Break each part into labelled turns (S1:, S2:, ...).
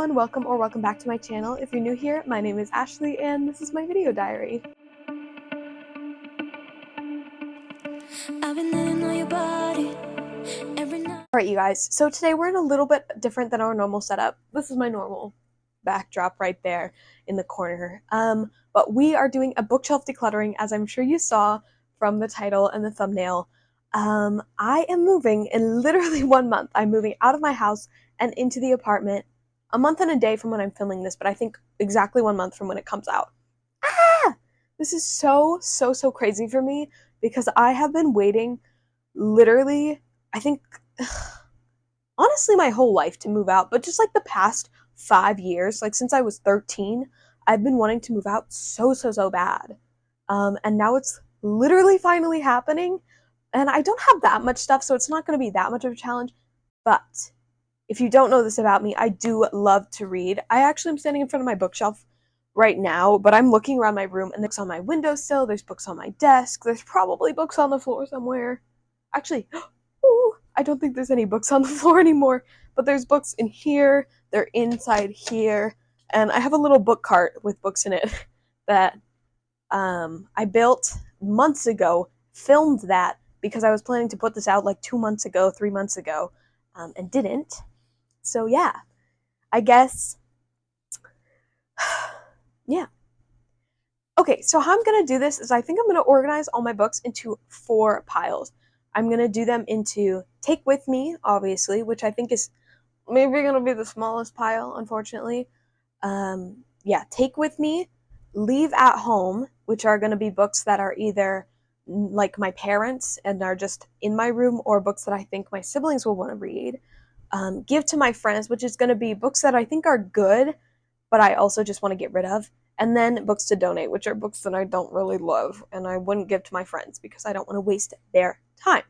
S1: everyone, welcome back to my channel. If you're new here, my name is Ashley and this is my video diary. Alright you guys, so today we're in a little bit different than our normal setup. This is my normal backdrop right there in the corner. But we are doing a bookshelf decluttering, as I'm sure you saw from the title and the thumbnail. I am moving in literally 1 month. I'm moving out of my house and into the apartment a month and a day from when I'm filming this, but I think exactly 1 month from when it comes out. This is so crazy for me because I have been waiting literally, I think, honestly my whole life to move out, but just like the past 5 years, like since I was 13, I've been wanting to move out so bad. And now it's literally finally happening, and I don't have that much stuff, so it's not going to be that much of a challenge, but if you don't know this about me, I do love to read. I actually am standing in front of my bookshelf right now, but I'm looking around my room and there's books on my windowsill, there's books on my desk, there's probably books on the floor somewhere. Actually, I don't think there's any books on the floor anymore, but there's books in here, they're inside here, and I have a little book cart with books in it that I built months ago, filmed that because I was planning to put this out like 2 months ago, 3 months ago, and didn't. So yeah, I guess, yeah. Okay, so how I'm going to do this is I think I'm going to organize all my books into 4 piles. I'm going to do them into Take With Me, obviously, which I think is maybe going to be the smallest pile, unfortunately. Yeah, Take With Me, Leave at Home, which are going to be books that are either like my parents and are just in my room, or books that I think my siblings will want to read. Give to My Friends, which is going to be books that I think are good, but I also just want to get rid of. And then Books to Donate, which are books that I don't really love and I wouldn't give to my friends because I don't want to waste their time.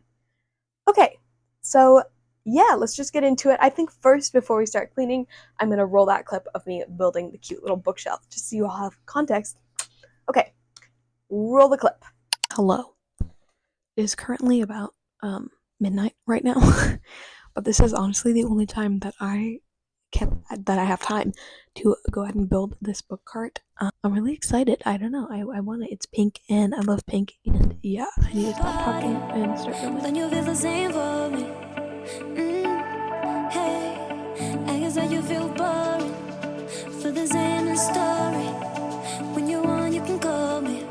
S1: Okay, so yeah, let's just get into it. I think first, before we start cleaning, I'm going to roll that clip of me building the cute little bookshelf, just so you all have context. Okay, roll the clip. Hello. It is currently about midnight right now. But this is honestly the only time that I have time to go ahead and build this book cart. I'm really excited. I don't know. I want it. It's pink and I love pink. And yeah, I need to stop talking and start filming. Then you feel the same for me. Hey, I guess that you feel boring for the same story. When you want, you can call me.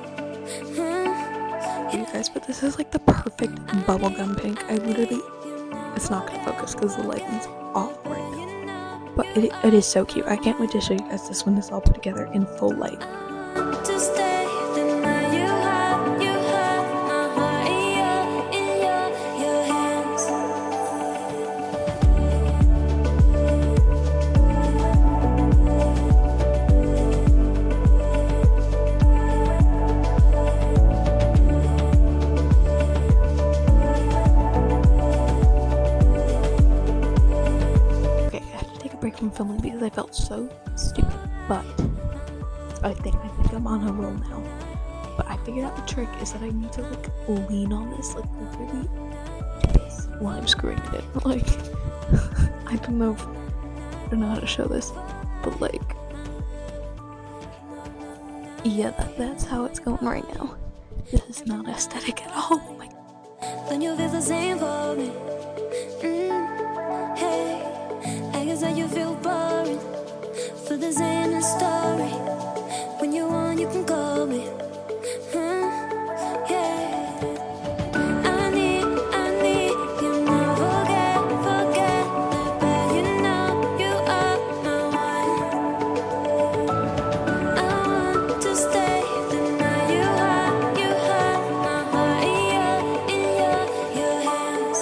S1: You guys, but this is like the perfect bubblegum pink. I literally, it's not gonna focus because the lighting's off right now, but it is so cute. I can't wait to show you guys this when it's all put together in full light. From filming because I felt so stupid, but I think I'm on a roll now. But I figured out the trick is that I need to like lean on this, like literally do this while I'm screwing it in. Like I don't know how to show this, but like yeah, that's how it's going right now. This is not aesthetic at all. Oh my God. Then you feel the same for me. Hey, I guess that you feel boring for the same story. When you want, you can call me. Yeah. I need you now. Forget that you know you are my one. I want to stay the night you have my heart in your hands.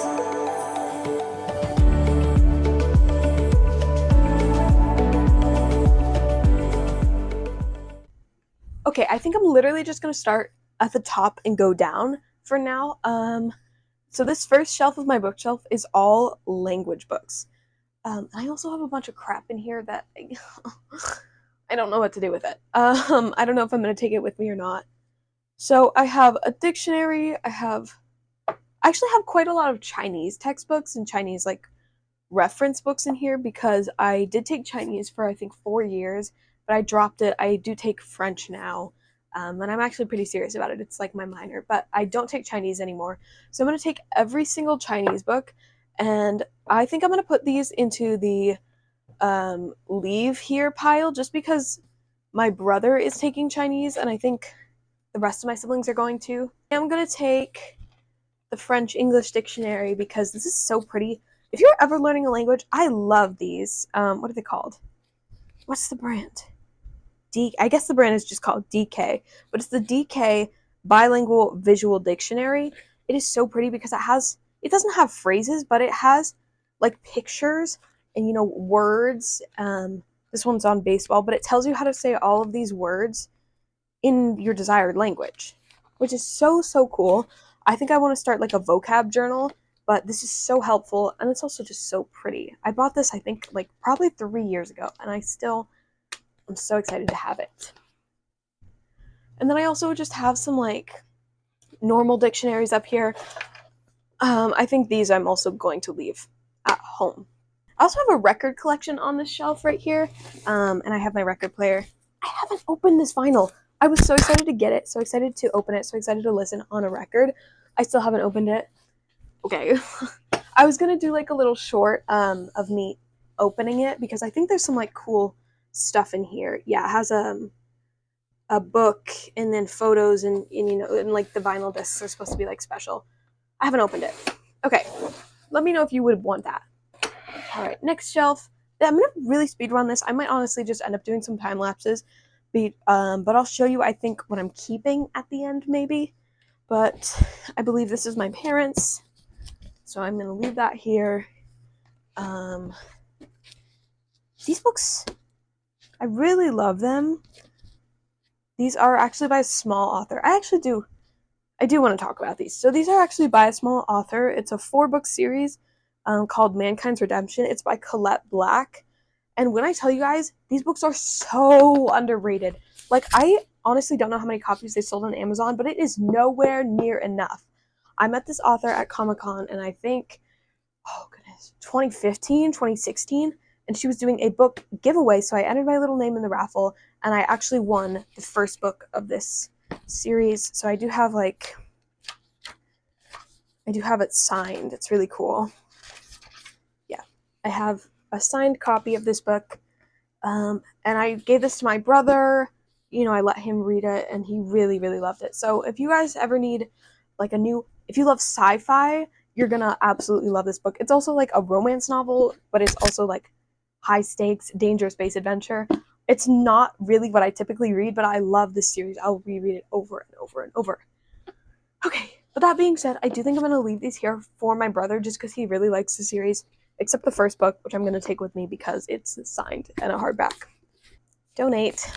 S1: Okay, I think I'm literally just going to start at the top and go down for now. So this first shelf of my bookshelf is all language books. I also have a bunch of crap in here that I don't know what to do with it. I don't know if I'm going to take it with me or not. So I have a dictionary. I actually have quite a lot of Chinese textbooks and Chinese like reference books in here because I did take Chinese for I think 4 years, but I dropped it. I do take French now, and I'm actually pretty serious about it. It's like my minor, but I don't take Chinese anymore. So I'm going to take every single Chinese book, and I think I'm going to put these into the leave here pile just because my brother is taking Chinese, and I think the rest of my siblings are going to. I'm going to take the French English dictionary because this is so pretty. If you're ever learning a language, I love these. What are they called? What's the brand? I guess the brand is just called DK, but it's the DK Bilingual Visual Dictionary. It is so pretty because it doesn't have phrases, but it has like pictures and words. This one's on baseball, but it tells you how to say all of these words in your desired language, which is so cool. I think I want to start like a vocab journal, but this is so helpful, and it's also just so pretty. I bought this, I think, like probably 3 years ago, and I'm so excited to have it. And then I also just have some like normal dictionaries up here. I think these I'm also going to leave at home. I also have a record collection on this shelf right here, and I have my record player. I haven't opened this vinyl. I was so excited to get it, so excited to open it, so excited to listen on a record. I still haven't opened it. Okay. I was gonna do like a little short of me opening it because I think there's some like cool stuff in here. Yeah, it has a book and then photos and and like the vinyl discs are supposed to be like special. I haven't opened it. Okay, let me know if you would want that. All right, next shelf. I'm gonna really speed run this. I might honestly just end up doing some time lapses, but I'll show you I think what I'm keeping at the end maybe. But I believe this is my parents', so I'm gonna leave that here. These books, I really love them. These are actually by a small author. I do want to talk about these. So these are actually by a small author. It's a 4-book series called Mankind's Redemption. It's by Colette Black. And when I tell you guys, these books are so underrated. Like, I honestly don't know how many copies they sold on Amazon, but it is nowhere near enough. I met this author at Comic-Con, and I think, 2015, 2016, and she was doing a book giveaway, so I entered my little name in the raffle, and I actually won the first book of this series. So I do have it signed. It's really cool. Yeah, I have a signed copy of this book, and I gave this to my brother. I let him read it, and he really loved it. So if you guys ever need like if you love sci-fi, you're gonna absolutely love this book. It's also like a romance novel, but it's also like high stakes, dangerous space adventure. It's not really what I typically read, but I love this series. I'll reread it over and over and over. Okay, but that being said, I do think I'm going to leave these here for my brother just because he really likes the series, except the first book, which I'm going to take with me because it's signed and a hardback. Donate.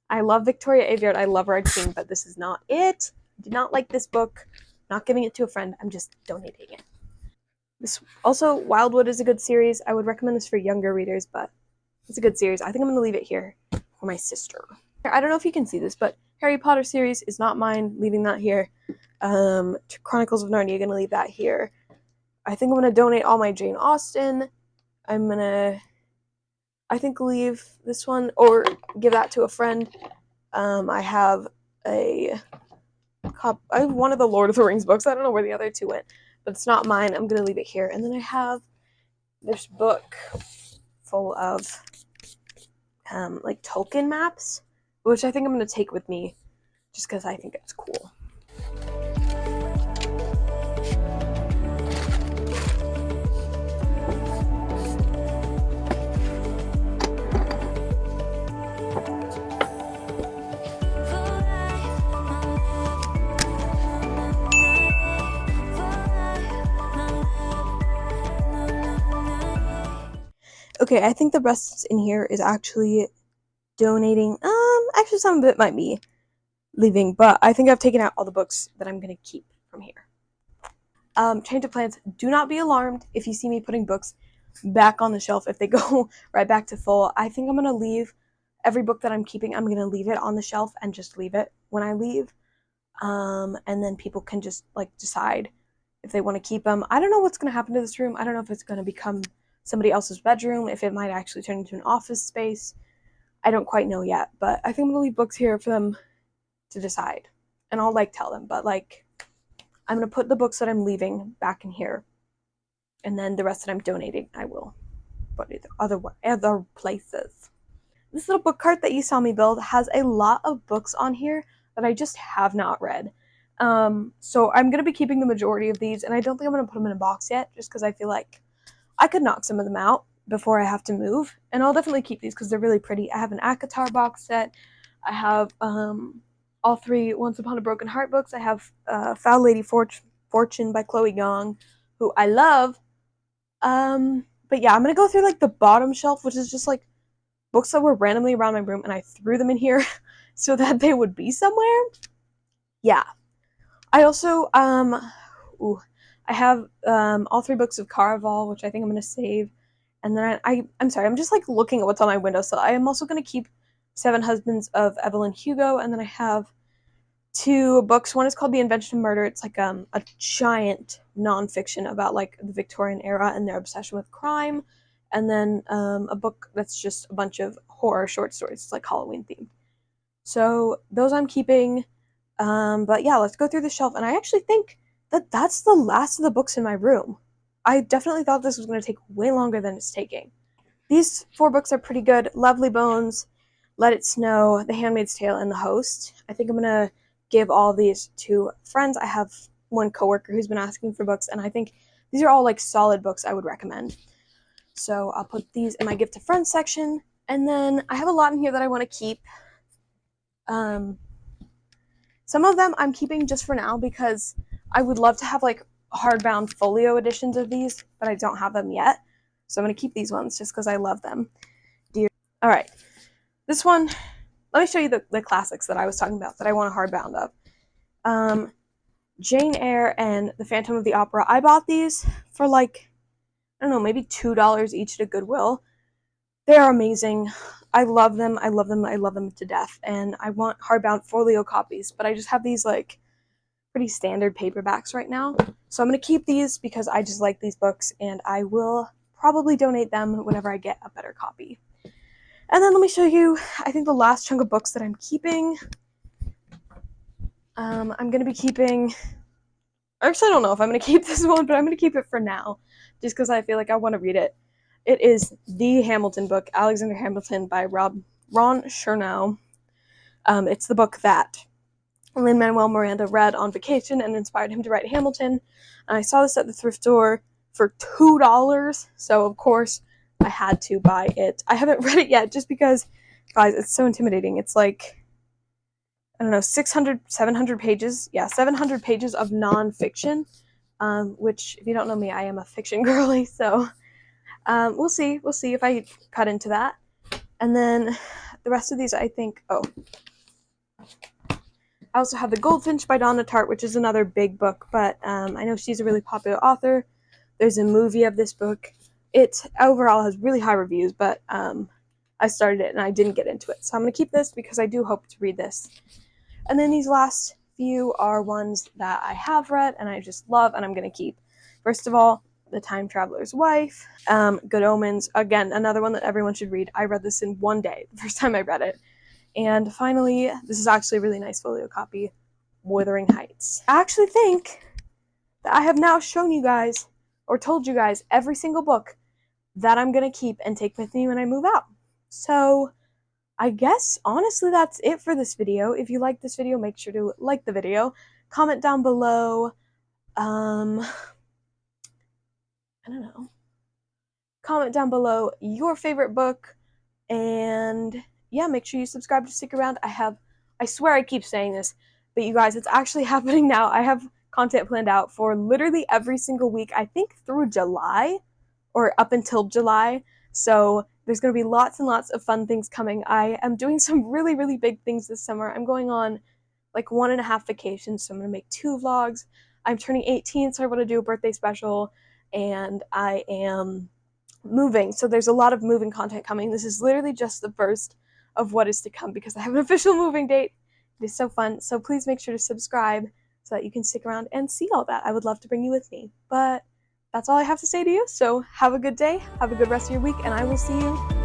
S1: I love Victoria Aveyard. I love Red King, but this is not it. I did not like this book. Not giving it to a friend. I'm just donating it. This also, Wildwood is a good series. I would recommend this for younger readers, but it's a good series. I think I'm going to leave it here for my sister. I don't know if you can see this, but Harry Potter series is not mine. Leaving that here. Chronicles of Narnia, going to leave that here. I think I'm going to donate all my Jane Austen. I'm going to, I think, leave this one or give that to a friend. I have one of the Lord of the Rings books. I don't know where the other two went, but it's not mine. I'm going to leave it here. And then I have this book full of like Tolkien maps, which I think I'm going to take with me just because I think it's cool. Okay, I think the rest in here is actually donating. Actually, some of it might be leaving, but I think I've taken out all the books that I'm going to keep from here. Change of plans. Do not be alarmed if you see me putting books back on the shelf if they go right back to full. I think I'm going to leave every book that I'm keeping. I'm going to leave it on the shelf and just leave it when I leave. And then people can just like decide if they want to keep them. I don't know what's going to happen to this room. I don't know if it's going to become somebody else's bedroom, if it might actually turn into an office space. I don't quite know yet, but I think I'm gonna leave books here for them to decide. And I'll like tell them, but like I'm gonna put the books that I'm leaving back in here, and then the rest that I'm donating I will put it other places. This little book cart that you saw me build has a lot of books on here that I just have not read. So I'm gonna be keeping the majority of these, and I don't think I'm gonna put them in a box yet, just because I feel like I could knock some of them out before I have to move. And I'll definitely keep these because they're really pretty. I have an ACOTAR box set. I have all 3 Once Upon a Broken Heart books. I have Foul Lady Fortune by Chloe Gong, who I love. But yeah, I'm gonna go through like the bottom shelf, which is just like books that were randomly around my room, and I threw them in here so that they would be somewhere. Yeah. I also I have all 3 books of Caraval, which I think I'm gonna save. And then I'm sorry, I'm just like looking at what's on my windowsill. I am also gonna keep Seven Husbands of Evelyn Hugo, and then I have 2 books. One is called The Invention of Murder. It's like a giant nonfiction about like the Victorian era and their obsession with crime. And then a book that's just a bunch of horror short stories. It's like Halloween themed. So those I'm keeping. But yeah, let's go through the shelf. And I actually think that that's the last of the books in my room. I definitely thought this was going to take way longer than it's taking. These 4 books are pretty good. Lovely Bones, Let It Snow, The Handmaid's Tale, and The Host. I think I'm going to give all these to friends. I have one coworker who's been asking for books, and I think these are all like solid books I would recommend. So I'll put these in my gift to friends section. And then I have a lot in here that I want to keep. Some of them I'm keeping just for now because I would love to have like hardbound folio editions of these, but I don't have them yet. So I'm going to keep these ones just because I love them. All right. This one, let me show you the classics that I was talking about that I want a hardbound of. Jane Eyre and The Phantom of the Opera. I bought these for like, I don't know, maybe $2 each at Goodwill. They are amazing. I love them. I love them. I love them to death. And I want hardbound folio copies, but I just have these like pretty standard paperbacks right now. So I'm going to keep these because I just like these books, and I will probably donate them whenever I get a better copy. And then let me show you, I think, the last chunk of books that I'm keeping. I'm going to be keeping, actually I don't know if I'm going to keep this one, but I'm going to keep it for now just because I feel like I want to read it. It is the Hamilton book, Alexander Hamilton by Ron Chernow. It's the book that Lin-Manuel Miranda read on vacation and inspired him to write Hamilton. And I saw this at the thrift store for $2, so of course I had to buy it. I haven't read it yet just because, guys, it's so intimidating. It's like, I don't know, 600, 700 pages. Yeah, 700 pages of nonfiction, which, if you don't know me, I am a fiction girly, so we'll see. We'll see if I cut into that. And then the rest of these, I think, I also have The Goldfinch by Donna Tartt, which is another big book, but I know she's a really popular author. There's a movie of this book. It overall has really high reviews, but I started it and I didn't get into it. So I'm going to keep this because I do hope to read this. And then these last few are ones that I have read and I just love and I'm going to keep. First of all, The Time Traveler's Wife, Good Omens. Again, another one that everyone should read. I read this in one day, the first time I read it. And finally, this is actually a really nice folio copy, Wuthering Heights. I actually think that I have now shown you guys, or told you guys, every single book that I'm going to keep and take with me when I move out. So I guess, honestly, that's it for this video. If you like this video, make sure to like the video. Comment down below, I don't know. Comment down below your favorite book, and yeah, make sure you subscribe to stick around. I swear I keep saying this, but you guys, it's actually happening now. I have content planned out for literally every single week, I think through July, or up until July. So there's going to be lots and lots of fun things coming. I am doing some really, really big things this summer. I'm going on like 1.5 vacations, so I'm going to make 2 vlogs. I'm turning 18, so I want to do a birthday special, and I am moving, so there's a lot of moving content coming. This is literally just the first of what is to come because I have an official moving date. It is so fun, so please make sure to subscribe so that you can stick around and see all that. I would love to bring you with me. But that's all I have to say to you. So have a good day, have a good rest of your week, and I will see you